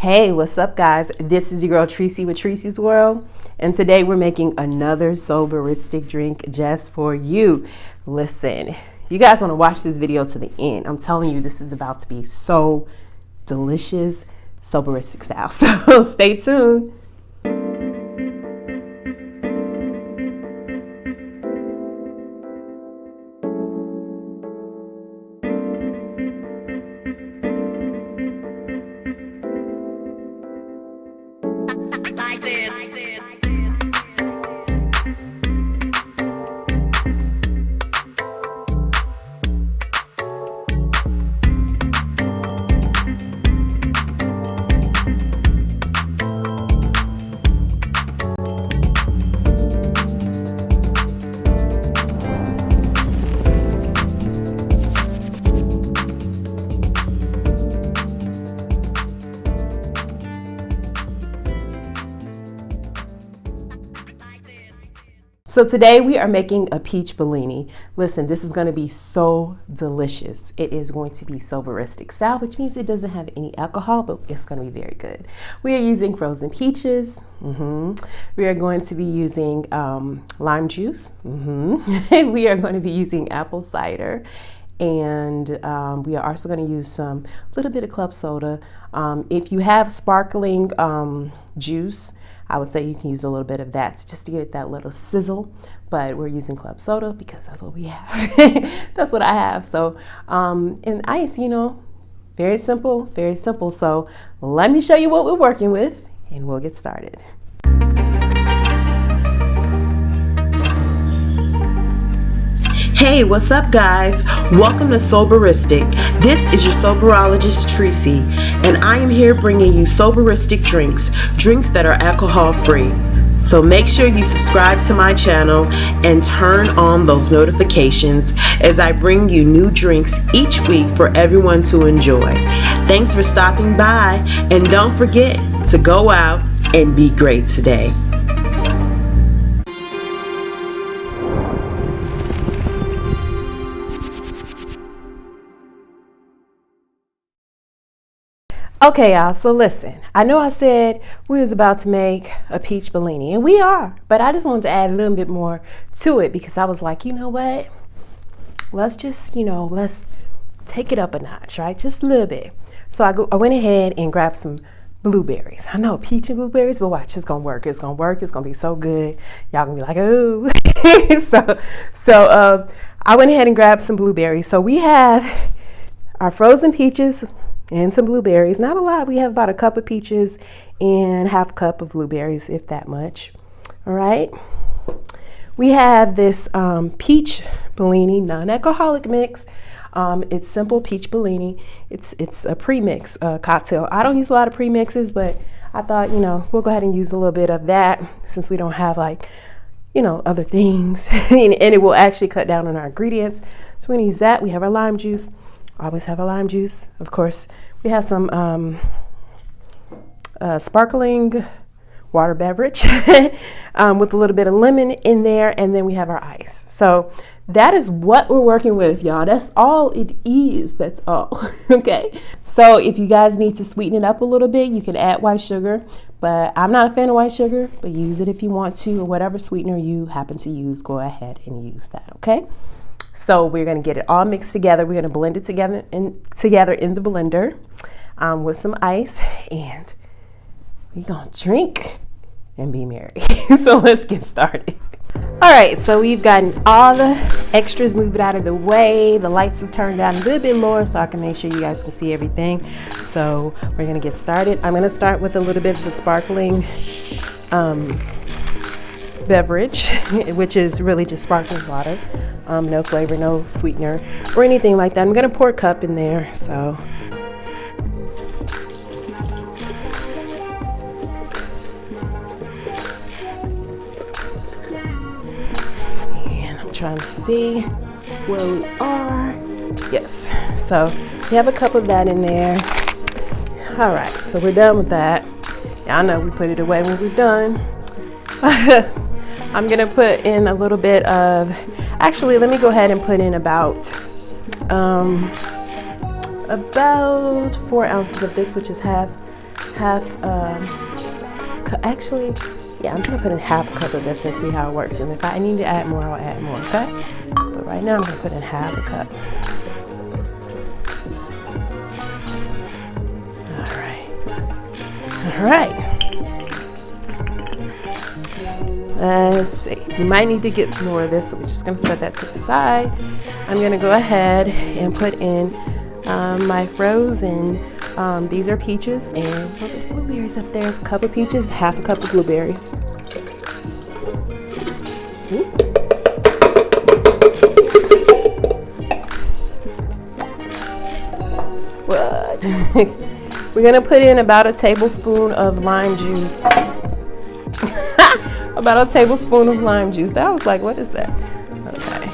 Hey, what's up guys? This is your girl Tracy with Tracy's World, and today we're making another Sobarristic drink just for you. Listen, you guys want to watch this video to the end. I'm telling you, this is about to be so delicious, Sobarristic style, so stay tuned. So today we are making a peach Bellini. Listen, this is going to be so delicious. It is going to be Sobarristic style, which means it doesn't have any alcohol, but it's going to be very good. We are using frozen peaches. We are going to be using lime juice. We are going to be using apple cider. And we are also going to use some little bit of club soda. If you have sparkling juice, I would say you can use a little bit of that just to get that little sizzle, but we're using club soda because that's what we have. That's what I have. So, and ice, you know, very simple, very simple. So let me show you what we're working with and we'll get started. Hey, what's up guys? Welcome to Sobarristic. This is your soberologist Tracy, and I am here bringing you Sobarristic drinks that are alcohol free. So make sure you subscribe to my channel and turn on those notifications as I bring you new drinks each week for everyone to enjoy. Thanks for stopping by, and don't forget to go out and be great today. Okay, y'all, so listen, I know I said we was about to make a peach Bellini, and we are, but I just wanted to add a little bit more to it because I was like, you know what, let's just, let's take it up a notch, right? Just a little bit. So I went ahead and grabbed some blueberries. I know, peach and blueberries, but watch, it's gonna work. It's gonna work. It's gonna be so good. Y'all gonna be like, oh. so I went ahead and grabbed some blueberries. So we have our frozen peaches and some blueberries. Not a lot. We have about a cup of peaches and half a cup of blueberries, if that much. All right. We have this peach Bellini non-alcoholic mix. It's simple peach Bellini. It's a premix cocktail. I don't use a lot of premixes, but I thought, we'll go ahead and use a little bit of that since we don't have other things, and it will actually cut down on our ingredients. So we're gonna use that. We have our lime juice. Always have a lime juice. Of course, we have some sparkling water beverage with a little bit of lemon in there, and then we have our ice. So that is what we're working with, y'all. That's all it is. That's all. Okay. So if you guys need to sweeten it up a little bit, you can add white sugar, but I'm not a fan of white sugar, but use it if you want to, or whatever sweetener you happen to use, go ahead and use that. Okay. So we're going to get it all mixed together. We're going to blend it together in the blender with some ice, and we're going to drink and be merry. So let's get started. All right, so we've gotten all the extras moved out of the way. The lights are turned down a little bit lower so I can make sure you guys can see everything. So we're going to get started. I'm going to start with a little bit of the sparkling beverage, which is really just sparkling water. No flavor, no sweetener or anything like that. I'm gonna pour a cup in there. So and I'm trying to see where we are. Yes, so we have a cup of that in there. All right, so we're done with that. Y'all know we put it away when we're done. I'm gonna put in a little bit of, actually let me go ahead and put in about 4 ounces of this, which is half half, actually, yeah, I'm gonna put in half a cup of this and see how it works. And if I need to add more, I'll add more, okay? But right now I'm gonna put in half a cup. All right. Let's see. We might need to get some more of this, so we're just gonna set that to the side. I'm gonna go ahead and put in my frozen. These are peaches and a little bit of blueberries up there. It's a cup of peaches, half a cup of blueberries. What? We're gonna put in about a tablespoon of lime juice. About a tablespoon of lime juice. That was like, what is that? Okay.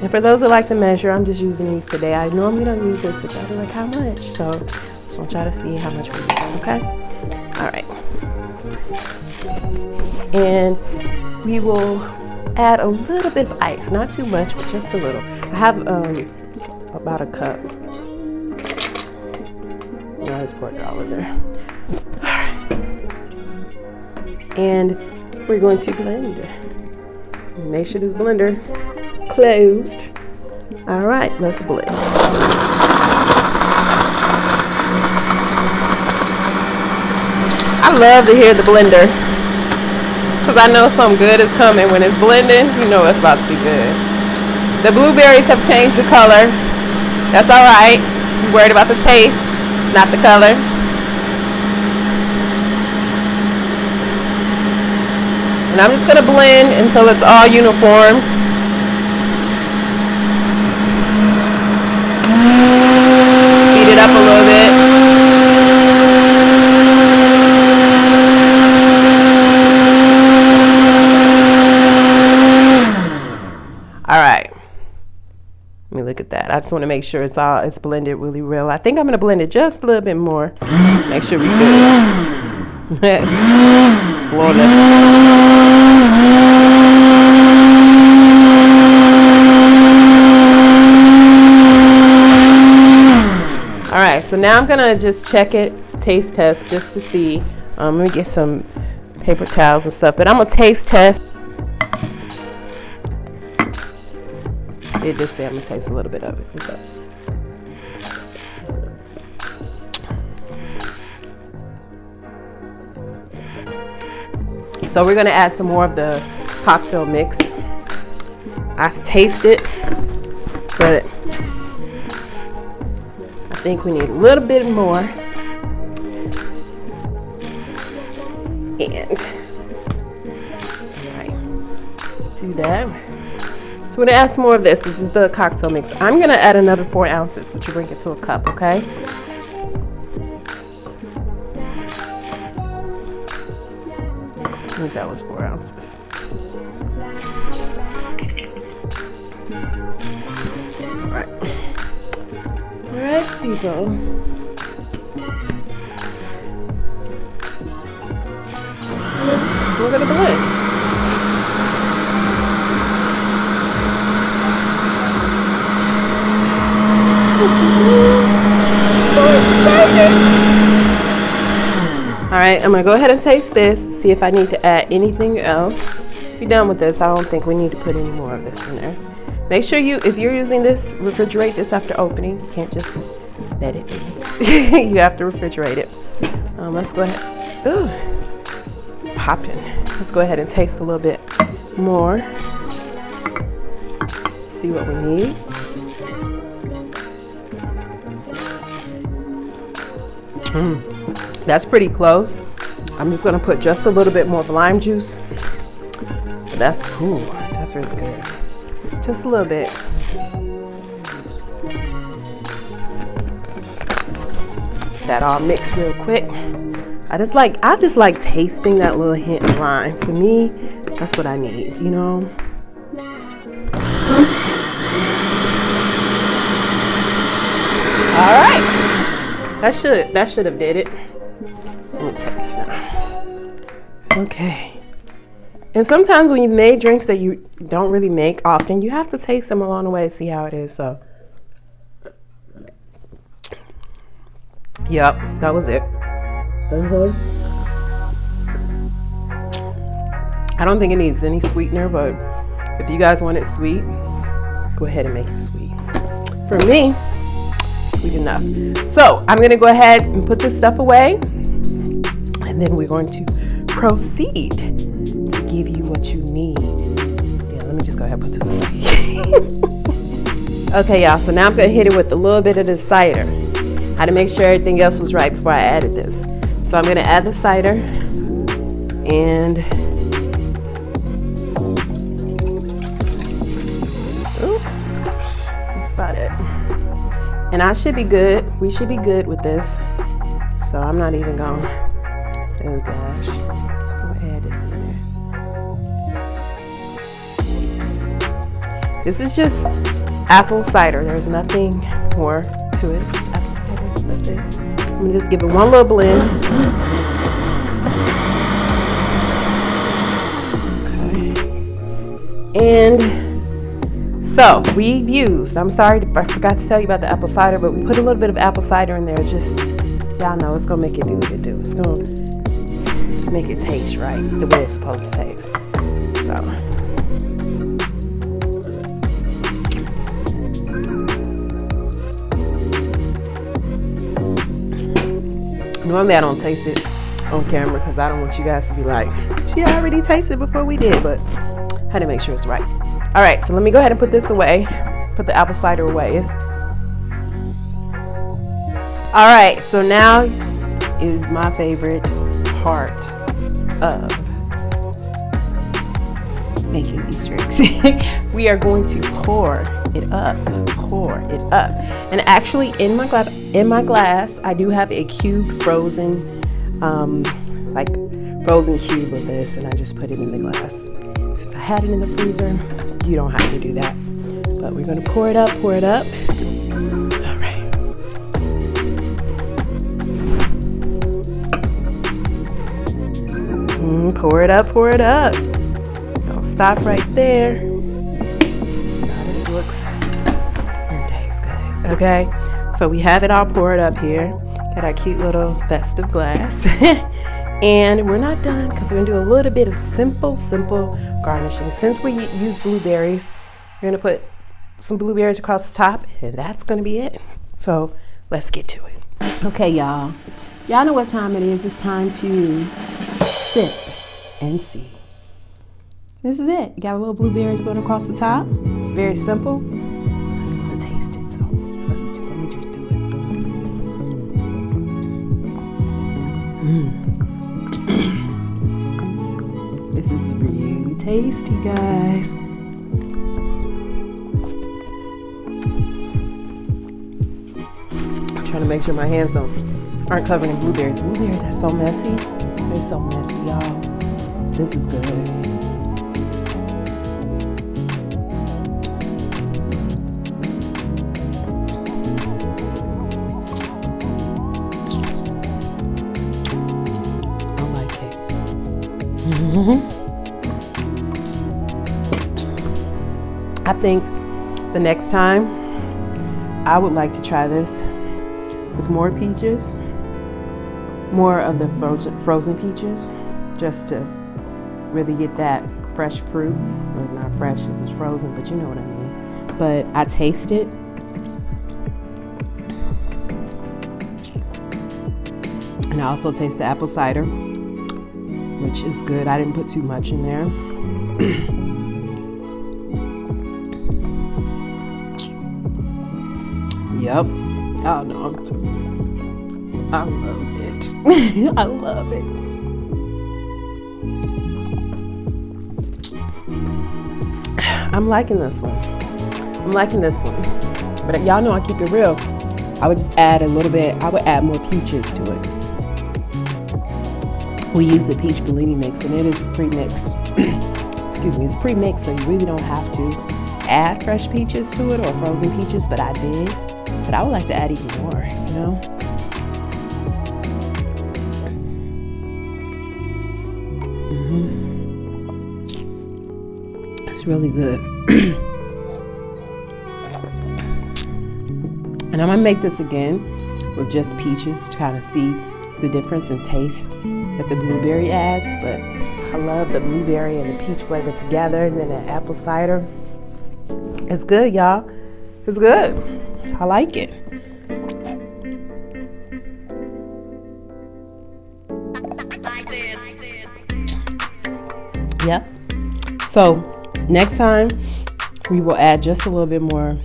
And for those that like to measure, I'm just using these today. I normally don't use this, but y'all be like, how much? So just want y'all to see how much we're using, okay? All right. And we will add a little bit of ice, not too much, but just a little. I have about a cup. I just poured it all in there. All right. And we're going to blend. Make sure this blender is closed. All right, let's blend. I love to hear the blender because I know something good is coming. When it's blending, you know it's about to be good. The blueberries have changed the color. That's all right. You're worried about the taste, not the color. And I'm just gonna blend until it's all uniform. Speed it up a little bit. All right. Let me look at that. I just want to make sure it's blended really real. I think I'm gonna blend it just a little bit more. Make sure we're good. It's blowing it. All right, so now I'm gonna just check it, taste test, just to see. Let me get some paper towels and stuff, but I'm gonna taste test. It just said I'm gonna taste a little bit of it. Okay. So we're gonna add some more of the cocktail mix. I taste it, but I think we need a little bit more. And all right, do that. So we're gonna add some more of this. This is the cocktail mix. I'm gonna add another 4 ounces, which will bring it to a cup, okay? I think that was 4 ounces. All right. All right, people. We're gonna blend. All right, I'm gonna go ahead and taste this, see if I need to add anything else. Be done with this. I don't think we need to put any more of this in there. Make sure if you're using this, refrigerate this after opening. You can't just let it be. You have to refrigerate it. Let's go ahead. Ooh, it's popping. Let's go ahead and taste a little bit more. See what we need. That's pretty close. I'm just gonna put just a little bit more of lime juice. But that's cool. That's really good. Just a little bit. That all mixed real quick. I just like tasting that little hint of lime. For me, that's what I need, you know? All right. That should have did it. Let me taste now. Okay. And sometimes when you've made drinks that you don't really make often, you have to taste them along the way to see how it is. So Yep, that was it. I don't think it needs any sweetener, but if you guys want it sweet, go ahead and make it sweet. For me, sweet enough. So I'm gonna go ahead and put this stuff away, and then we're going to proceed to give you what you need. Yeah, let me just go ahead and put this away. Okay, y'all, so now I'm gonna hit it with a little bit of the cider. I had to make sure everything else was right before I added this. So I'm gonna add the cider, and that's about it. And I should be good. We should be good with this. So I'm not even going. Oh gosh. Just gonna add this in there. This is just apple cider. There's nothing more to it. It's just apple cider. That's it. I'm gonna just give it one little blend. Okay. And so we've used, I'm sorry if I forgot to tell you about the apple cider, but we put a little bit of apple cider in there. Just, y'all know it's gonna make it do what it do. It's gonna make it taste right, the way it's supposed to taste. So. Normally I don't taste it on camera because I don't want you guys to be like, she already tasted before we did, but I had to make sure it's right. All right, so let me go ahead and put this away. Put the apple cider away. All right, so now is my favorite part of making these drinks. We are going to pour it up. And actually in my glass, I do have a cube frozen cube of this, and I just put it in the glass. Since I had it in the freezer, you don't have to do that. But we're gonna pour it up. All right. Pour it up. Don't stop right there. Now this looks and tastes good. Okay, so we have it all poured up here. Got our cute little festive glass. And we're not done because we're gonna do a little bit of simple garnishing. Since we use blueberries, we're gonna put some blueberries across the top, and that's gonna be it. So let's get to it. Okay, y'all. Y'all know what time it is. It's time to sip and see. This is it. You got a little blueberries going across the top. It's very simple. I just want to taste it, so let me just do it. This is really tasty, guys. I'm trying to make sure my hands aren't covered in blueberries. Blueberries are so messy. They're so messy, y'all. This is good. I think the next time I would like to try this with more peaches, more of the frozen peaches, just to really get that fresh fruit. Well, it's not fresh if it's frozen, but you know what I mean. But I taste it. And I also taste the apple cider, which is good. I didn't put too much in there. Yep. Oh no, I love it. I love it. I'm liking this one. But y'all know I keep it real. I would just add a little bit. I would add more peaches to it. We use the Peach Bellini mix, and it is pre-mixed. Excuse me, it's pre-mixed, so you really don't have to add fresh peaches to it or frozen peaches, but I did. But I would like to add even more, you know? It's really good. And I'm gonna make this again with just peaches to kind of see the difference in taste that the blueberry adds. But I love the blueberry and the peach flavor together, and then the apple cider. It's good, y'all. It's good. I like it. Yep. So next time we will add just a little bit more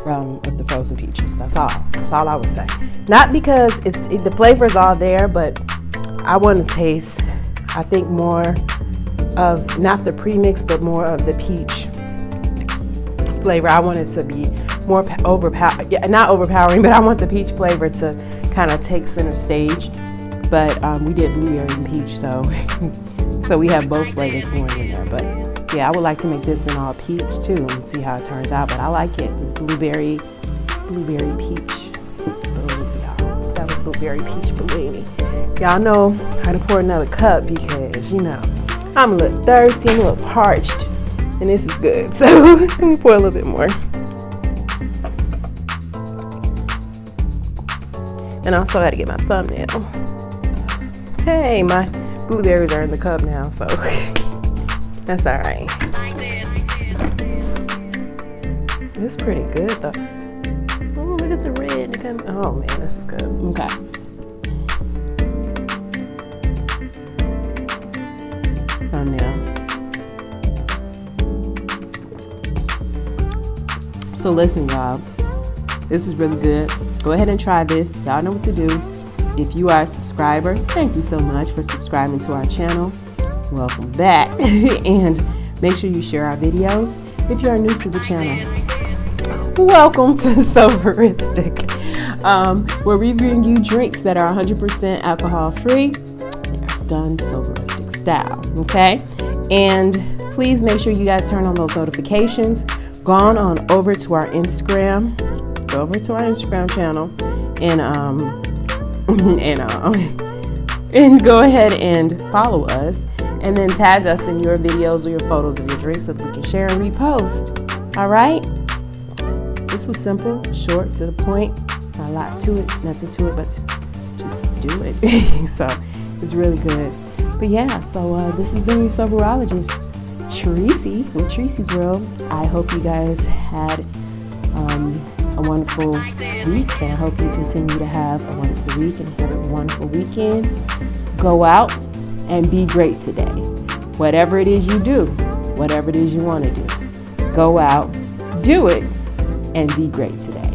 of the frozen peaches. That's all I would say. Not because the flavor is all there, but I want to taste, I think, more of not the premix, but more of the peach flavor. I want it to be more overpowering. Yeah, not overpowering, but I want the peach flavor to kind of take center stage. But we did blueberry and peach, so we have both flavors going in there. But yeah, I would like to make this in all peach too and see how it turns out. But I like it. It's blueberry peach. That was blueberry peach Bellini. Y'all know how to pour another cup because, you know, I'm a little thirsty, I'm a little parched, and this is good. So let me pour a little bit more. And I also had to get my thumbnail. Hey, my blueberries are in the cup now, so that's all right. It's pretty good though. Oh, look at the red. Oh man, this is good. Okay. Thumbnail. So listen, y'all. This is really good. Go ahead and try this. Y'all know what to do. If you are a subscriber, thank you so much for subscribing to our channel. Welcome back. And make sure you share our videos. If you are new to the channel, welcome to Sobarristic, where we bring you drinks that are 100% alcohol free, done Sobarristic style, okay? And please make sure you guys turn on those notifications. Go on over to our Instagram. Go over to our Instagram channel and go ahead and follow us, and then tag us in your videos or your photos of your drinks so that we can share and repost. All right? This was simple, short, to the point. Not a lot to it, nothing to it, but just do it. So it's really good. But yeah, so this has been your soberologist, Tracy, with Tracy's World. I hope you guys had a wonderful week, and I hope you continue to have a wonderful week and have a wonderful weekend. Go out and be great today. Whatever it is you do, whatever it is you want to do, go out, do it, and be great today.